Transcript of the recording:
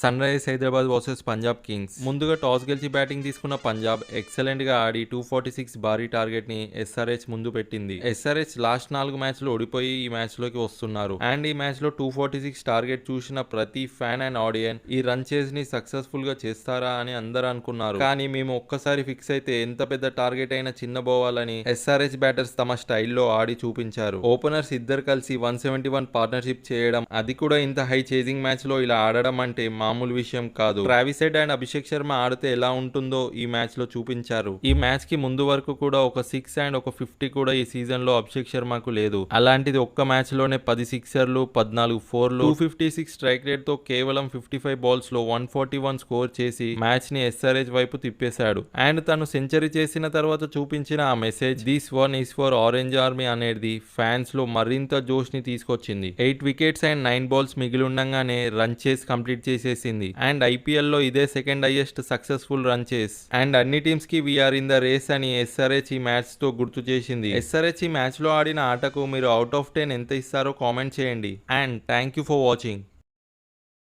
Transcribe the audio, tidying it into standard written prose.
Sun Risers Hyderabad versus Punjab Kings. ముందుగా toss గెలిచి batting తీసుకున్న పంజాబ్ ఎక్సలెంట్ గా ఆడి 246 భారీ టార్గెట్ ని ఎస్ఆర్హెచ్ ముందు పెట్టింది. ఎస్ఆర్హెచ్ లాస్ట్ 4 మ్యాచ్లు ఓడిపోయి ఈ మ్యాచ్ లోకి వస్తున్నారు. అండ్ ఈ మ్యాచ్ లో 246 టార్గెట్ చూసిన ప్రతి ఫ్యాన్ అండ్ ఆడియన్స్ ఈ రన్ చేజ్ ని సక్సెస్ఫుల్ గా చేస్తారా అని అందరు అనుకున్నారు. కానీ మేము ఒక్కసారి ఫిక్స్ అయితే ఎంత పెద్ద టార్గెట్ అయినా చిన్నబోవాలని ఎస్ఆర్హెచ్ బ్యాటర్స్ తమ స్టైల్లో ఆడి చూపించారు. ఓపెనర్స్ ఇద్దరు కలిసి 171 పార్ట్నర్షిప్ చేయడం, అది కూడా ఇంత హై చేజింగ్ మ్యాచ్ లో ఇలా ఆడడం అంటే మామూలు విషయం కాదు. Travis head and Abhishek Sharma ఆడితే ఎలా ఉంటుందో ఈ మ్యాచ్ లో చూపించారు. ఈ మ్యాచ్ కి ముందు వరకు కూడా ఒక 6 అండ్ ఒక 50 కూడా ఈ సీజన్ లో అభిషేక్ శర్మకు లేదు. అలాంటిది ఒక్క మ్యాచ్ లోనే 10 సిక్సర్లు, 14 ఫోర్లు, 256 స్ట్రైక్ రేట్ తో కేవలం 55 బాల్స్ లో 141 స్కోర్ చేసి మ్యాచ్ ని ఎస్ఆర్హెచ్ వైపు తిప్పేశాడు. అండ్ తను సెంచరీ చేసిన తర్వాత చూపించిన ఆ message this one is for orange army అనేది ఫ్యాన్స్ లో మరింత జోష్ ని తీసుకొచ్చింది. 8 వికెట్స్ అండ్ 9 బాల్స్ మిగిలి ఉండగానే రన్ చేసి కంప్లీట్ చేసేసింది. అండ్ ఐపీఎల్ లో ఇదే సెకండ్ హైయెస్ట్ సక్సెస్ఫుల్ రన్ చేస్. అండ్ అన్ని టీమ్స్ కి వీఆర్ ఇన్ ద రేస్ అని ఎస్ఆర్హెచ్ ఈ మ్యాచ్ తో గుర్తు చేసింది. ఎస్ఆర్హెచ్ ఈ మ్యాచ్ లో ఆడిన ఆటకు మీరు అవుట్ ఆఫ్ 10 ఎంత ఇస్తారో కామెంట్ చేయండి. And thank you for watching.